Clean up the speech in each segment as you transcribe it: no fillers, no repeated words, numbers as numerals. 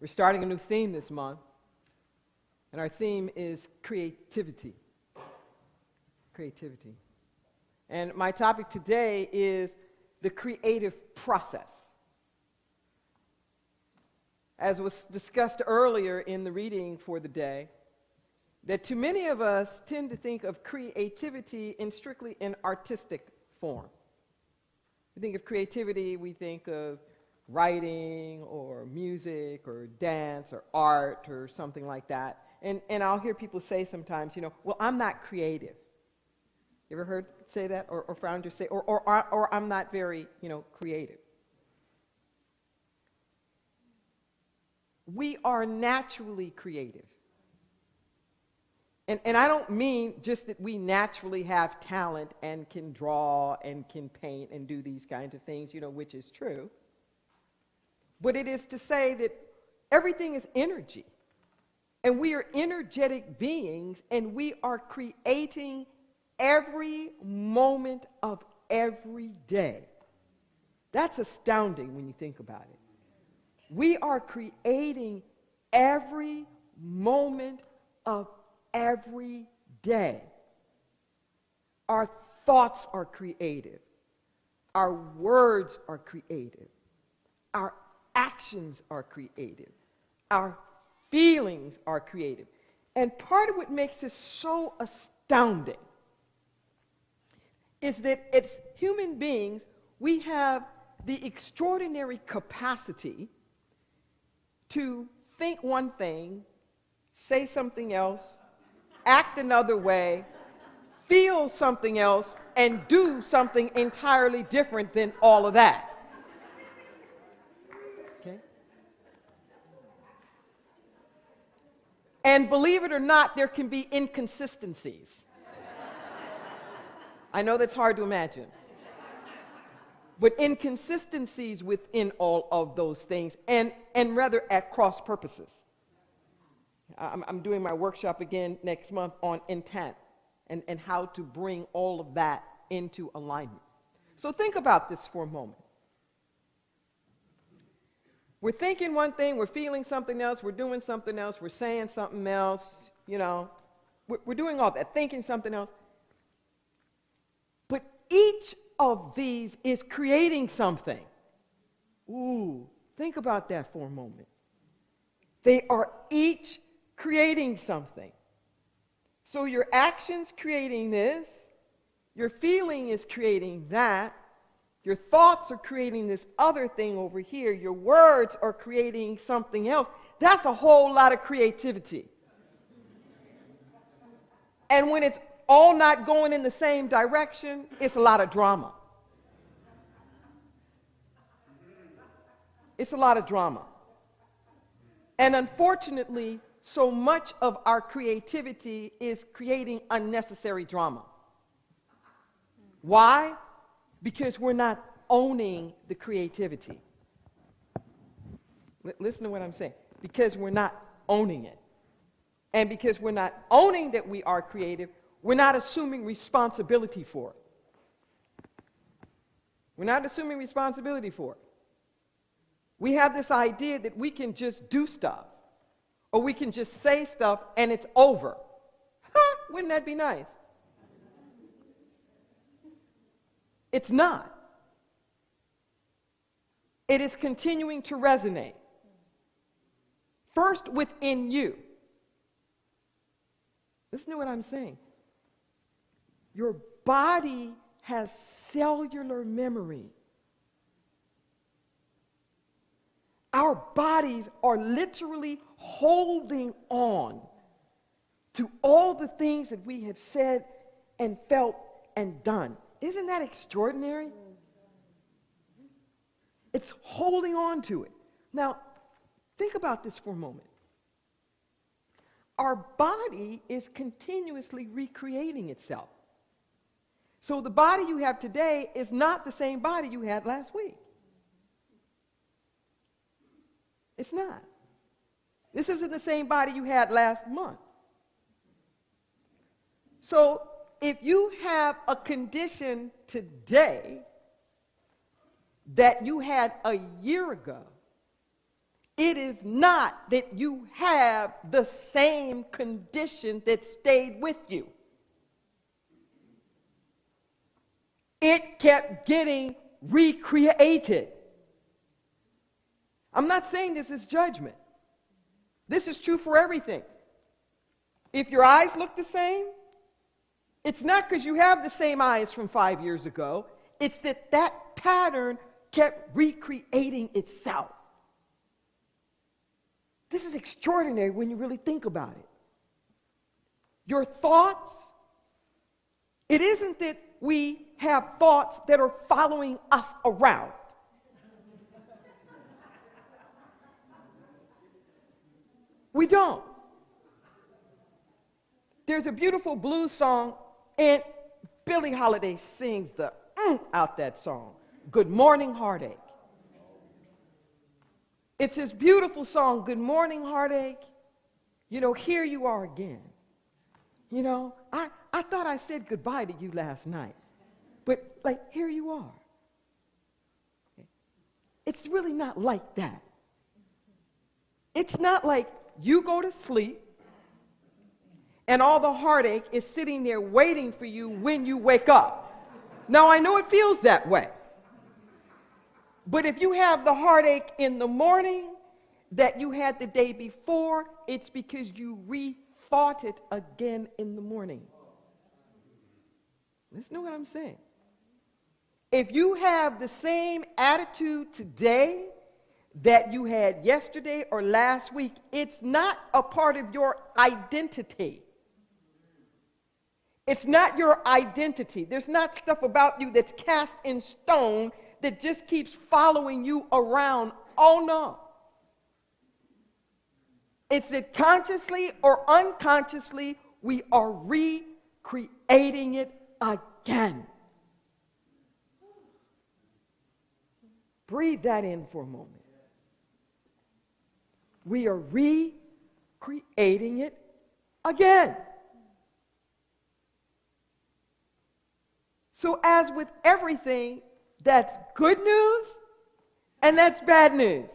We're starting a new theme this month, and our theme is creativity. Creativity. And my topic today is the creative process. As was discussed earlier in the reading for the day, that too many of us tend to think of creativity in strictly an artistic form. We think of creativity, we think of writing or music or dance or art or something like that. And I'll hear people say sometimes, well, I'm not creative. You ever heard say that or found yourself say, or I'm not very, creative. We are naturally creative. And I don't mean just that we naturally have talent and can draw and can paint and do these kinds of things, which is true. But it is to say that everything is energy. And we are energetic beings, and we are creating every moment of every day. That's astounding when you think about it. We are creating every moment of every day. Our thoughts are creative. Our words are creative. Our actions are creative. Our feelings are creative. And part of what makes this so astounding is that as human beings, we have the extraordinary capacity to think one thing, say something else, act another way, feel something else, and do something entirely different than all of that. Okay? And believe it or not, there can be inconsistencies. I know that's hard to imagine. But inconsistencies within all of those things, and rather at cross purposes. I'm doing my workshop again next month on intent and how to bring all of that into alignment. So think about this for a moment. We're thinking one thing, we're feeling something else, we're doing something else, we're saying something else, We're doing all that, thinking something else. But each of these is creating something. Ooh, think about that for a moment. They are each creating something. So your actions creating this, your feeling is creating that, your thoughts are creating this other thing over here, your words are creating something else. That's a whole lot of creativity. And when it's all not going in the same direction, it's a lot of drama. It's a lot of drama. And unfortunately, so much of our creativity is creating unnecessary drama. Why? Because we're not owning the creativity. Listen to what I'm saying. Because we're not owning it. And because we're not owning that we are creative, we're not assuming responsibility for it. We're not assuming responsibility for it. We have this idea that we can just do stuff, or we can just say stuff and it's over. Wouldn't that be nice? It's not. It is continuing to resonate. First within you. Listen to what I'm saying. Your body has cellular memory. Our bodies are literally holding on to all the things that we have said and felt and done. Isn't that extraordinary? It's holding on to it. Now, think about this for a moment. Our body is continuously recreating itself. So the body you have today is not the same body you had last week. It's not. This isn't the same body you had last month. So if you have a condition today that you had a year ago, It is not that you have the same condition that stayed with you. It kept getting recreated. I'm not saying this is judgment. This is true for everything. If your eyes look the same, it's not because you have the same eyes from 5 years ago. It's that that pattern kept recreating itself. This is extraordinary when you really think about it. Your thoughts, it isn't that we have thoughts that are following us around. We don't. There's a beautiful blues song, and Billie Holiday sings the out that song, Good Morning Heartache. It's this beautiful song, Good Morning Heartache. You know, here you are again. You know, I thought I said goodbye to you last night, but like, here you are. It's really not like that. It's not like you go to sleep and all the heartache is sitting there waiting for you when you wake up. Now, I know it feels that way. But if you have the heartache in the morning that you had the day before, it's because you rethought it again in the morning. Listen to what I'm saying. If you have the same attitude today that you had yesterday or last week, it's not a part of your identity. It's not your identity. There's not stuff about you that's cast in stone that just keeps following you around. Oh, no. It's that consciously or unconsciously, we are recreating it again. Breathe that in for a moment. We are recreating it again. So as with everything, that's good news and that's bad news.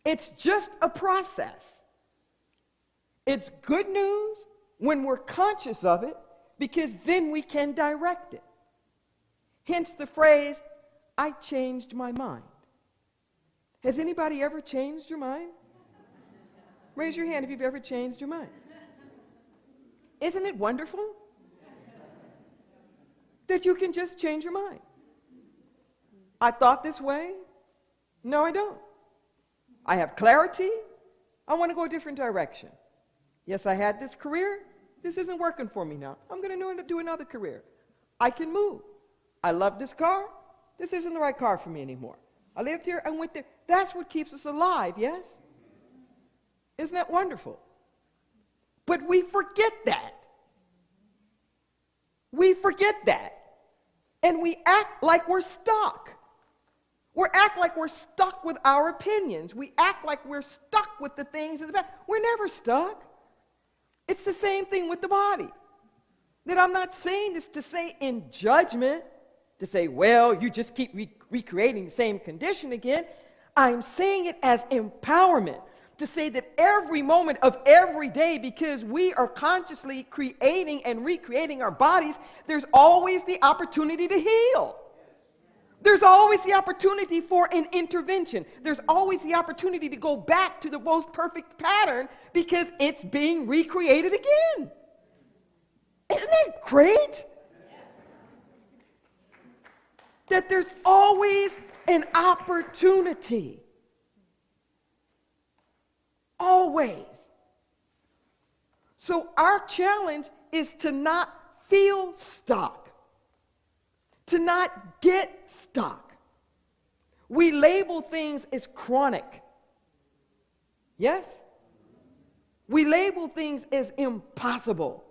It's just a process. It's good news when we're conscious of it, because then we can direct it. Hence the phrase, I changed my mind. Has anybody ever changed your mind? Raise your hand if you've ever changed your mind. Isn't it wonderful that you can just change your mind? I thought this way. No, I don't. I have clarity. I want to go a different direction. Yes, I had this career. This isn't working for me now. I'm going to do another career. I can move. I love this car. This isn't the right car for me anymore. I lived here, I went there. That's what keeps us alive, yes? Isn't that wonderful? But we forget that. We forget that. And we act like we're stuck. We act like we're stuck with our opinions. We act like we're stuck with the things in the past. We're never stuck. It's the same thing with the body. That I'm not saying this to say in judgment, to say, well, you just keep recreating the same condition again. I'm saying it as empowerment, to say that every moment of every day, because we are consciously creating and recreating our bodies, there's always the opportunity to heal. There's always the opportunity for an intervention. There's always the opportunity to go back to the most perfect pattern because it's being recreated again. Isn't that great? That there's always an opportunity. Always. So our challenge is to not feel stuck, to not get stuck. We label things as chronic. Yes? We label things as impossible.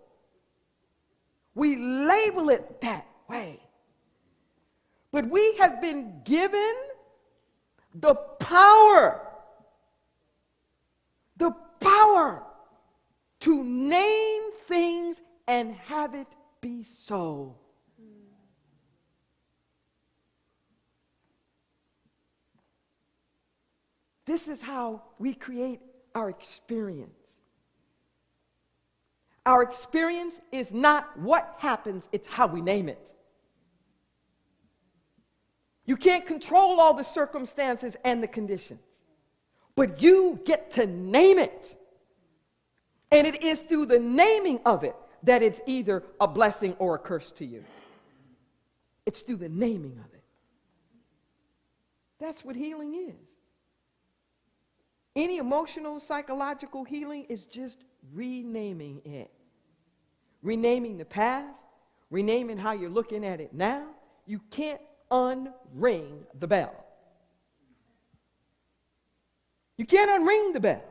We label it that way. But we have been given the power to name things and have it be so. This is how we create our experience. Our experience is not what happens, it's how we name it. You can't control all the circumstances and the conditions, but you get to name it. And it is through the naming of it that it's either a blessing or a curse to you. It's through the naming of it. That's what healing is. Any emotional, psychological healing is just renaming it. Renaming the past, renaming how you're looking at it now. You can't unring the bell. You can't unring the bell.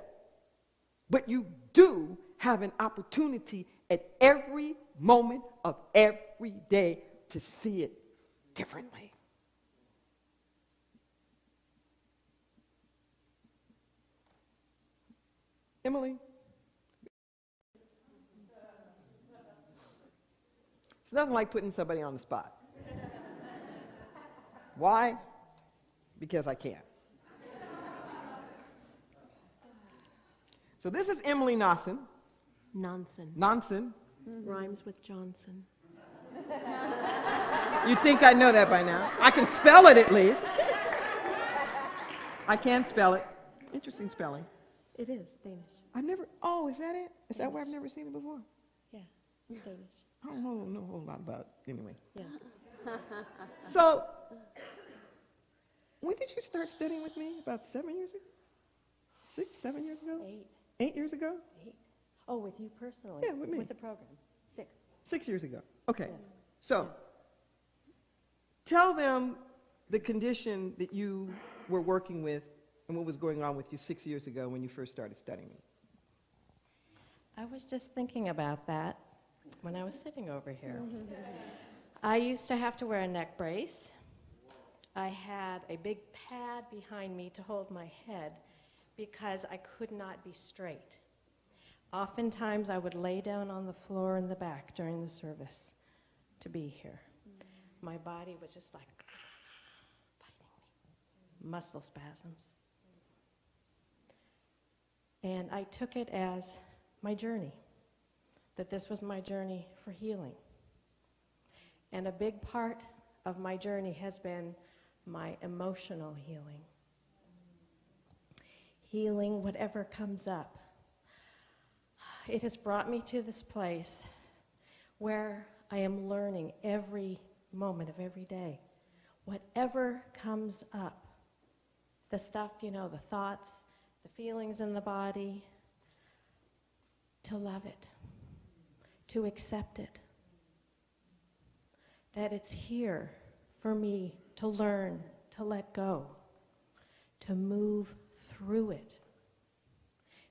But you do have an opportunity at every moment of every day to see it differently. Emily? It's nothing like putting somebody on the spot. Why? Because I can. So this is Emily Nonson. Nonson. Rhymes with Johnson. You'd think I know that by now. I can spell it at least. I can spell it. Interesting spelling. It is Danish. Is that it? Is that why I've never seen it before? Yeah, Danish. I don't know a whole lot about it. Anyway. Yeah. So, when did you start studying with me? About 7 years ago? 6, 7 years ago? 8. 8 years ago? 8. Oh, with you personally? Yeah, with me. With the program. 6. 6 years ago. Okay. Yes. So, Yes. tell them the condition that you were working with and what was going on with you 6 years ago when you first started studying me. I was just thinking about that when I was sitting over here. I used to have to wear a neck brace. I had a big pad behind me to hold my head because I could not be straight. Oftentimes I would lay down on the floor in the back during the service to be here. My body was just like biting me, muscle spasms. And I took it as my journey, that this was my journey for healing. And a big part of my journey has been my emotional healing. Healing whatever comes up. It has brought me to this place where I am learning every moment of every day. Whatever comes up, the stuff, the thoughts, the feelings in the body, to love it, to accept it, that it's here for me to learn, to let go, to move through it.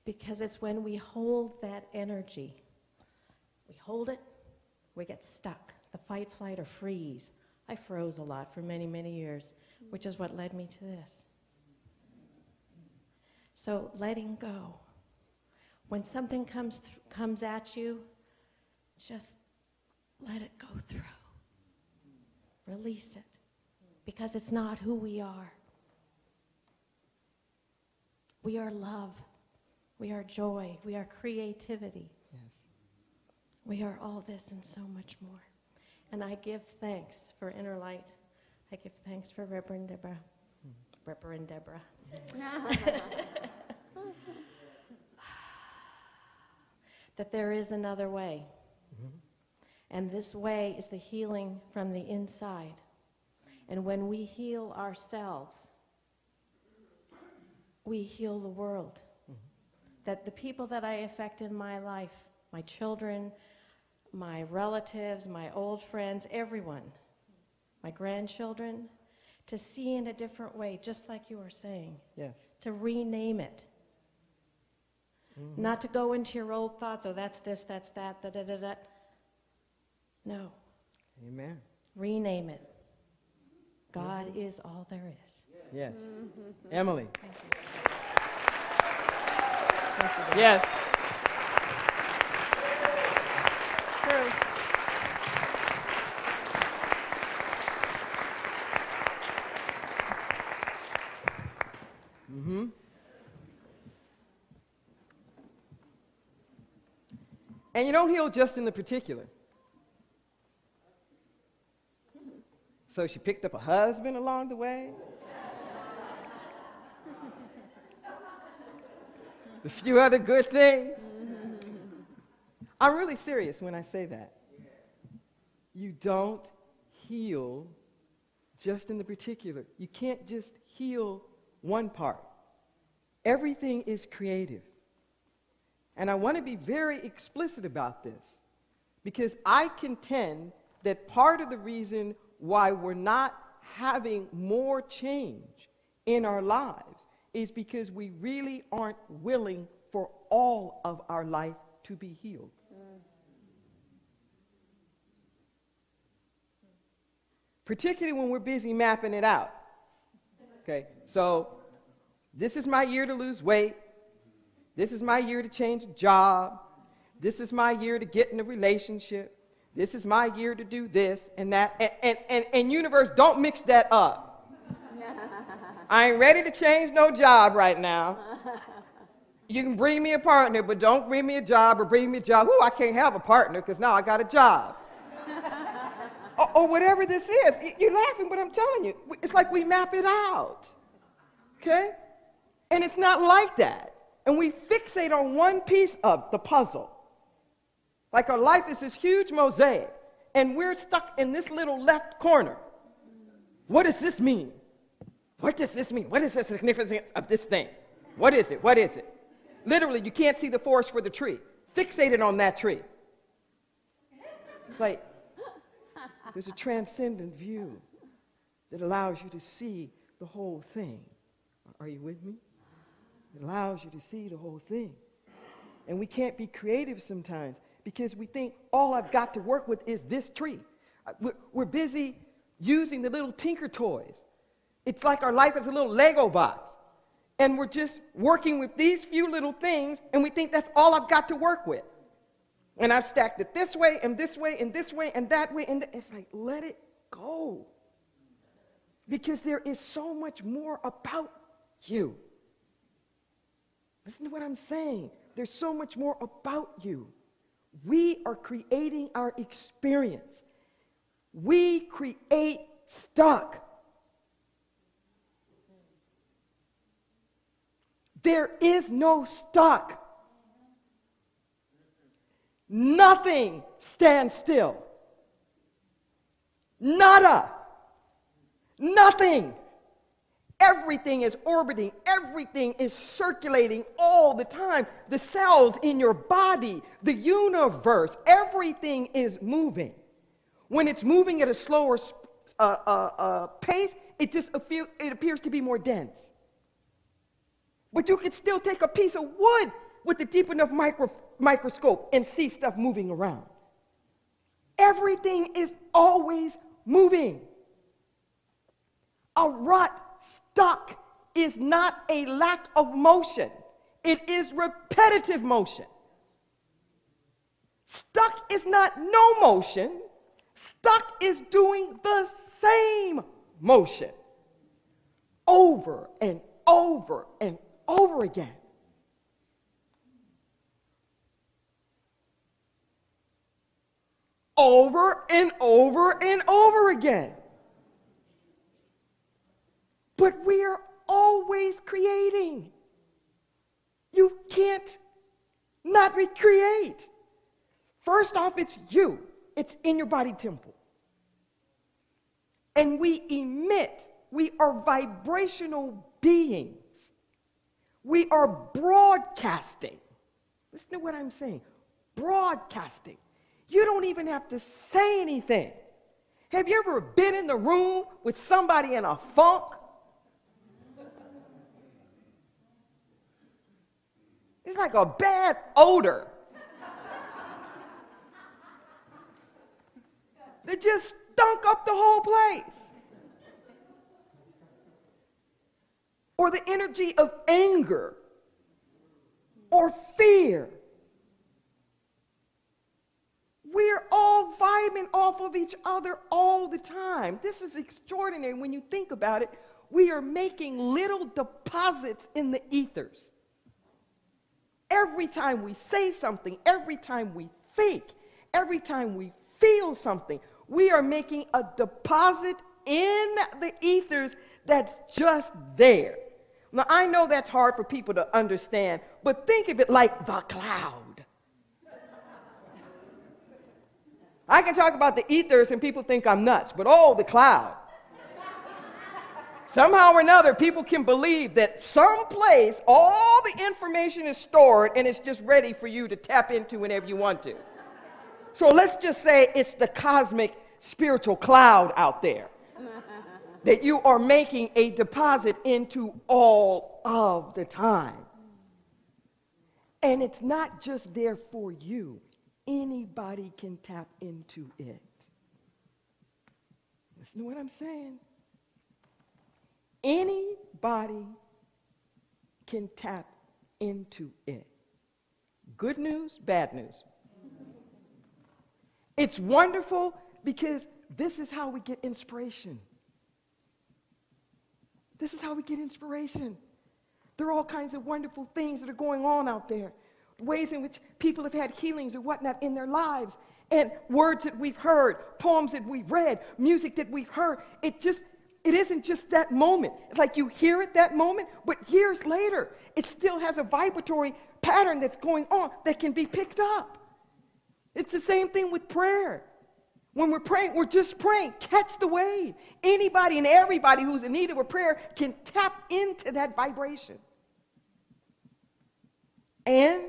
Because it's when we hold that energy, we hold it, we get stuck, the fight, flight, or freeze. I froze a lot for many, many years, which is what led me to this. So letting go. When something comes at you, just let it go through. Release it, because it's not who we are. We are love. We are joy. We are creativity. Yes. We are all this and so much more. And I give thanks for Inner Light. I give thanks for Reverend Deborah. Reverend Deborah. That there is another way. Mm-hmm. And this way is the healing from the inside. And when we heal ourselves, we heal the world. Mm-hmm. That the people that I affect in my life, my children, my relatives, my old friends, everyone, my grandchildren, to see in a different way, just like you were saying. Yes. To rename it. Mm-hmm. Not to go into your old thoughts, that's this, that's that, da-da-da-da. No. Amen. Rename it. God is all there is. Yes. Mm-hmm. Emily. Thank you. Thank you. Yes. True. Mm-hmm. And you don't heal just in the particular. So she picked up a husband along the way. A few other good things. I'm really serious when I say that. You don't heal just in the particular. You can't just heal one part. Everything is creative. And I want to be very explicit about this because I contend that part of the reason why we're not having more change in our lives is because we really aren't willing for all of our life to be healed. Particularly when we're busy mapping it out. Okay, so this is my year to lose weight. This is my year to change a job. This is my year to get in a relationship. This is my year to do this and that. And universe, don't mix that up. I ain't ready to change no job right now. You can bring me a partner, but don't bring me a job or bring me a job. Ooh, I can't have a partner because now I got a job. or whatever this is. You're laughing, but I'm telling you, it's like we map it out. Okay? And it's not like that. And we fixate on one piece of the puzzle. Like our life is this huge mosaic, and we're stuck in this little left corner. What does this mean? What does this mean? What is the significance of this thing? What is it? What is it? Literally, you can't see the forest for the tree. Fixated on that tree. It's like there's a transcendent view that allows you to see the whole thing. Are you with me? It allows you to see the whole thing. And we can't be creative sometimes because we think all I've got to work with is this tree. We're busy using the little tinker toys. It's like our life is a little Lego box. And we're just working with these few little things, and we think that's all I've got to work with. And I've stacked it this way, and this way, and this way, and that way, and it's like, let it go. Because there is so much more about you. Listen to what I'm saying. There's so much more about you. We are creating our experience. We create stuck. There is no stuck. Nothing stands still. Nada. Nothing. Everything is orbiting. Everything is circulating all the time. The cells in your body, the universe, everything is moving. When it's moving at a slower pace, it appears to be more dense. But you can still take a piece of wood with a deep enough microscope and see stuff moving around. Everything is always moving. A rut stuck is not a lack of motion. It is repetitive motion. Stuck is not no motion. Stuck is doing the same motion over and over and over again. Over and over and over again. But we are always creating. You can't not recreate. First off, it's you. It's in your body temple. And we emit. We are vibrational beings. We are broadcasting. Listen to what I'm saying. Broadcasting. You don't even have to say anything. Have you ever been in the room with somebody in a funk? It's like a bad odor. They just stunk up the whole place. Or the energy of anger or fear. We're all vibing off of each other all the time. This is extraordinary when you think about it. We are making little deposits in the ethers. Every time we say something, every time we think, every time we feel something, we are making a deposit in the ethers that's just there. Now, I know that's hard for people to understand, but think of it like the cloud. I can talk about the ethers and people think I'm nuts, but oh, the cloud. Somehow or another, people can believe that someplace all the information is stored and it's just ready for you to tap into whenever you want to. So let's just say it's the cosmic spiritual cloud out there that you are making a deposit into all of the time. And it's not just there for you. Anybody can tap into it. Listen to what I'm saying. Anybody can tap into it. Good news, bad news. It's wonderful because this is how we get inspiration. This is how we get inspiration. There are all kinds of wonderful things that are going on out there. Ways in which people have had healings or whatnot in their lives. And words that we've heard, poems that we've read, music that we've heard. It isn't just that moment. It's like you hear it that moment, but years later, it still has a vibratory pattern that's going on that can be picked up. It's the same thing with prayer. When we're praying, we're just praying. Catch the wave. Anybody and everybody who's in need of a prayer can tap into that vibration. And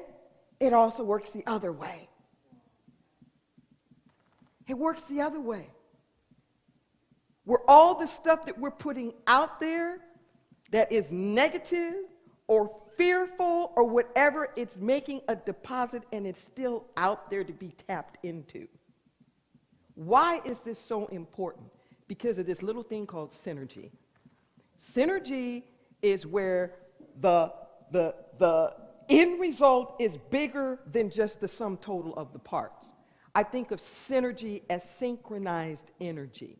it also works the other way. It works the other way. Where all the stuff that we're putting out there that is negative or fearful or whatever, it's making a deposit and it's still out there to be tapped into. Why is this so important? Because of this little thing called synergy. Synergy is where the end result is bigger than just the sum total of the parts. I think of synergy as synchronized energy.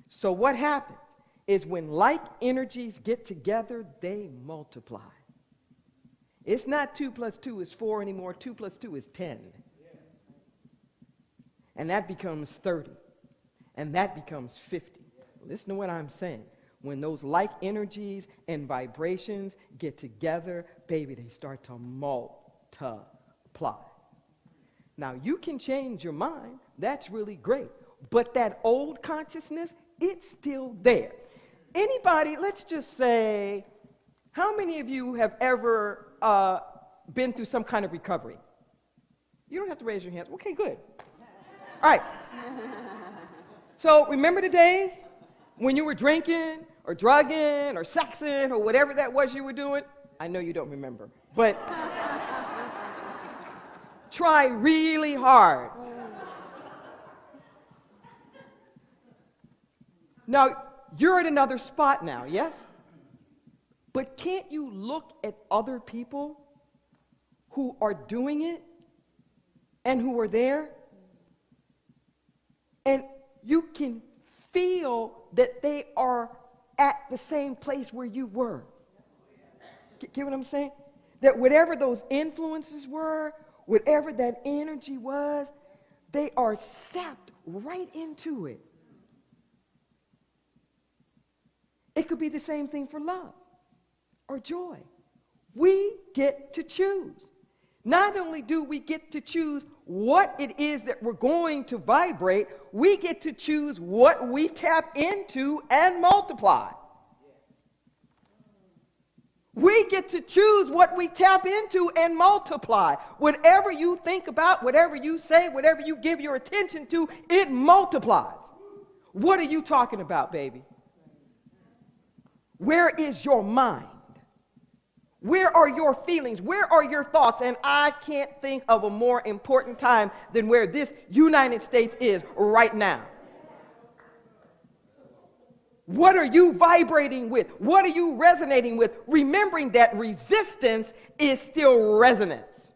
So what happens is when like energies get together, they multiply. It's not 2 plus 2 is 4 anymore. 2 plus 2 is 10. And that becomes 30. And that becomes 50. Listen to what I'm saying. When those like energies and vibrations get together, baby, they start to multiply. Now, you can change your mind. That's really great. But that old consciousness, it's still there. Anybody, let's just say, how many of you have ever been through some kind of recovery? You don't have to raise your hands. Okay, good. All right. So remember the days when you were drinking or drugging or sexing or whatever that was you were doing? I know you don't remember, but try really hard. Now, you're at another spot now, yes? But can't you look at other people who are doing it and who are there? And you can feel that they are at the same place where you were. Get what I'm saying? That whatever those influences were, whatever that energy was, they are sapped right into it. It could be the same thing for love or joy. We get to choose. Not only do we get to choose what it is that we're going to vibrate, we get to choose what we tap into and multiply. We get to choose what we tap into and multiply. Whatever you think about, whatever you say, whatever you give your attention to, it multiplies. What are you talking about, baby? Where is your mind? Where are your feelings? Where are your thoughts? And I can't think of a more important time than where this United States is right now. What are you vibrating with? What are you resonating with? Remembering that resistance is still resonance.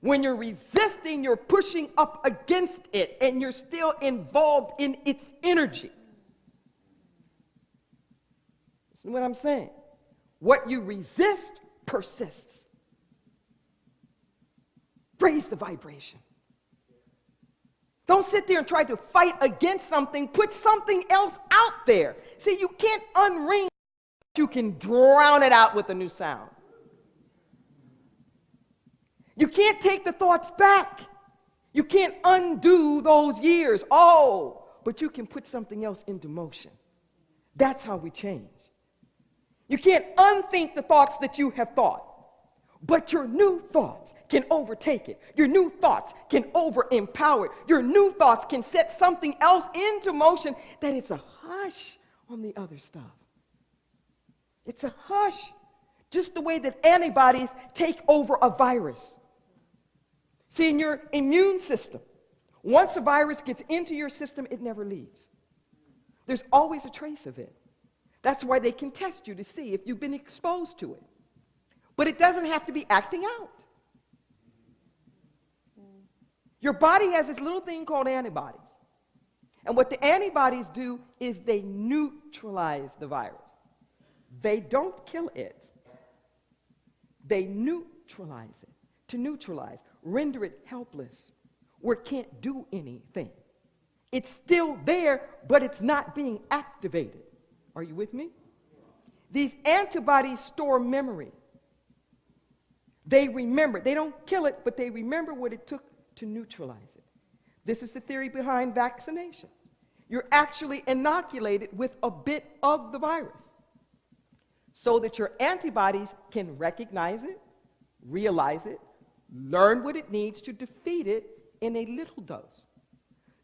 When you're resisting, you're pushing up against it, and you're still involved in its energy. Listen to what I'm saying. What you resist persists. Raise the vibration. Don't sit there and try to fight against something. Put something else out there. See, you can't unring, you can drown it out with a new sound. You can't take the thoughts back. You can't undo those years. Oh, but you can put something else into motion. That's how we change. You can't unthink the thoughts that you have thought, but your new thoughts can overtake it. Your new thoughts can over-empower it. Your new thoughts can set something else into motion that it's a hush on the other stuff. It's a hush, just the way that antibodies take over a virus. See, in your immune system, once a virus gets into your system, it never leaves. There's always a trace of it. That's why they can test you to see if you've been exposed to it. But it doesn't have to be acting out. Your body has this little thing called antibodies. And what the antibodies do is they neutralize the virus. They don't kill it. They neutralize it. To neutralize, render it helpless, where it can't do anything. It's still there, but it's not being activated. Are you with me? These antibodies store memory. They remember. They don't kill it, but they remember what it took to neutralize it. This is the theory behind vaccinations. You're actually inoculated with a bit of the virus so that your antibodies can recognize it, realize it, learn what it needs to defeat it in a little dose.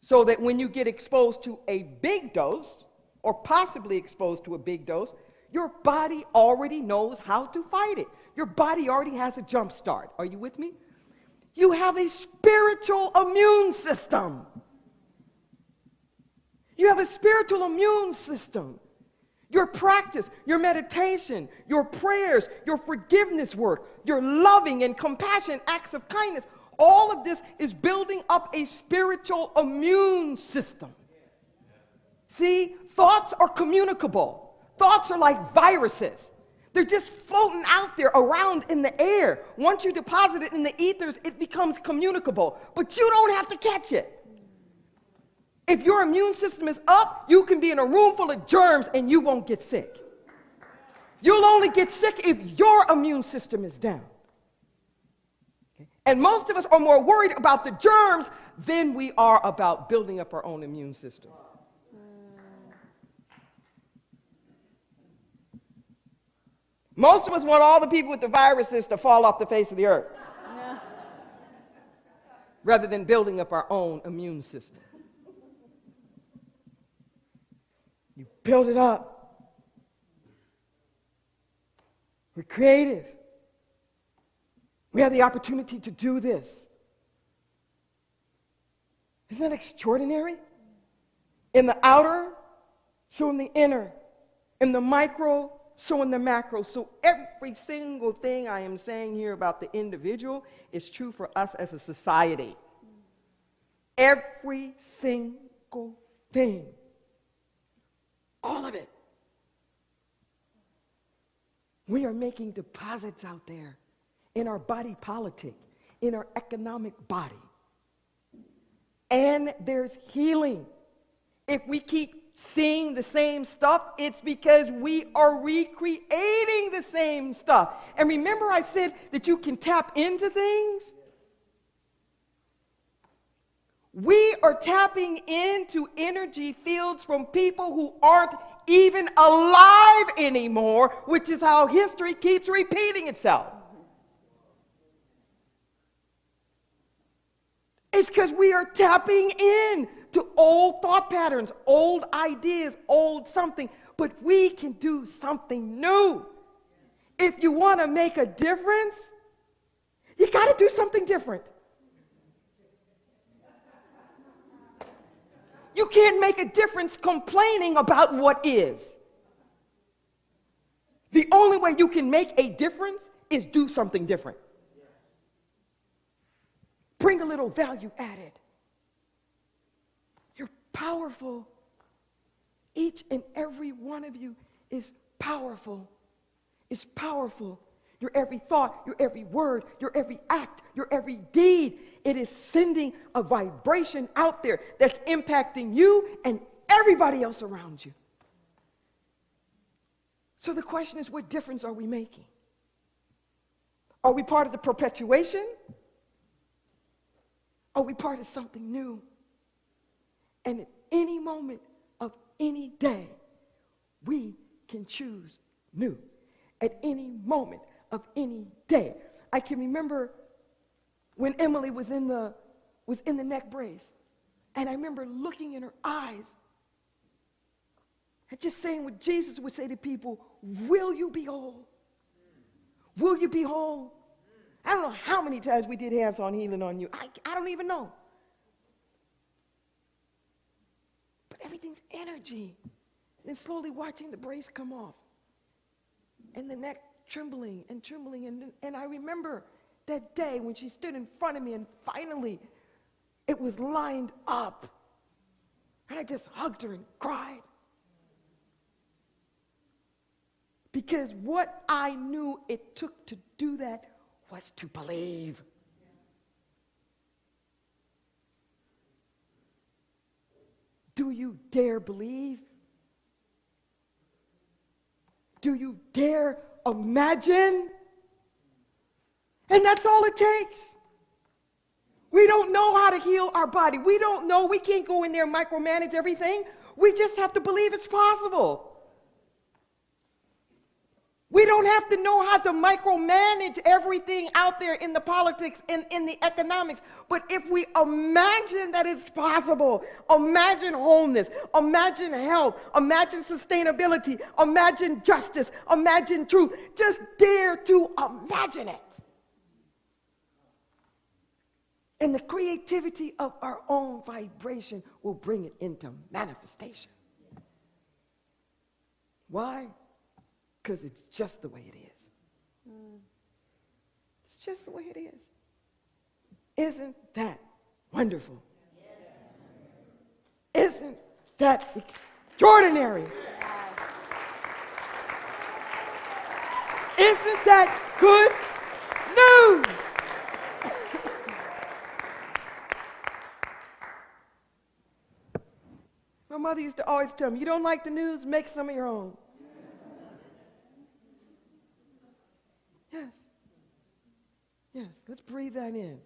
So that when you get exposed to a big dose, or possibly exposed to a big dose, your body already knows how to fight it. Your body already has a jump start. Are you with me? You have a spiritual immune system. You have a spiritual immune system. Your practice, your meditation, your prayers, your forgiveness work, your loving and compassionate acts of kindness, all of this is building up a spiritual immune system. See, thoughts are communicable. Thoughts are like viruses. They're just floating out there around in the air. Once you deposit it in the ethers, it becomes communicable. But you don't have to catch it. If your immune system is up, you can be in a room full of germs and you won't get sick. You'll only get sick if your immune system is down. Okay? And most of us are more worried about the germs than we are about building up our own immune system. Most of us want all the people with the viruses to fall off the face of the earth rather than building up our own immune system. You build it up. We're creative. We have the opportunity to do this. Isn't that extraordinary? In the outer, so in the inner. In the micro, so in the macro. So every single thing I am saying here about the individual is true for us as a society. Every single thing. All of it. We are making deposits out there in our body politic, in our economic body. And there's healing. If we keep seeing the same stuff, it's because we are recreating the same stuff. And remember I said that you can tap into things? We are tapping into energy fields from people who aren't even alive anymore, which is how history keeps repeating itself. It's because we are tapping in to old thought patterns, old ideas, old something, but we can do something new. If you want to make a difference, you got to do something different. You can't make a difference complaining about what is. The only way you can make a difference is do something different. Bring a little value added. You're powerful. Each and every one of you is powerful. Is powerful. your every thought, your every word, your every act, your every deed. It is sending a vibration out there that's impacting you and everybody else around you. So the question is, what difference are we making? Are we part of the perpetuation? Are we part of something new? And at any moment of any day, we can choose new. At any moment of any day. I can remember when Emily was in the neck brace, and I remember looking in her eyes and just saying what Jesus would say to people, will you be whole? Will you be whole? I don't know how many times we did hands-on healing on you. I don't even know. But everything's energy. And then slowly watching the brace come off. And the neck trembling. And I remember that day when she stood in front of me and finally it was lined up. And I just hugged her and cried. Because what I knew it took to do that was to believe. Do you dare believe? Do you dare imagine? And that's all it takes. We don't know how to heal our body. We don't know. We can't go in there and micromanage everything. We just have to believe it's possible. We don't have to know how to micromanage everything out there in the politics and in the economics. But if we imagine that it's possible, imagine wholeness, imagine health, imagine sustainability, imagine justice, imagine truth. Just dare to imagine it. And the creativity of our own vibration will bring it into manifestation. Why? Because it's just the way it is. It's just the way it is. Isn't that wonderful? Yes. Isn't that extraordinary? Yes. Isn't that good news? My mother used to always tell me, you don't like the news, make some of your own. Yes. Yes, let's breathe that in.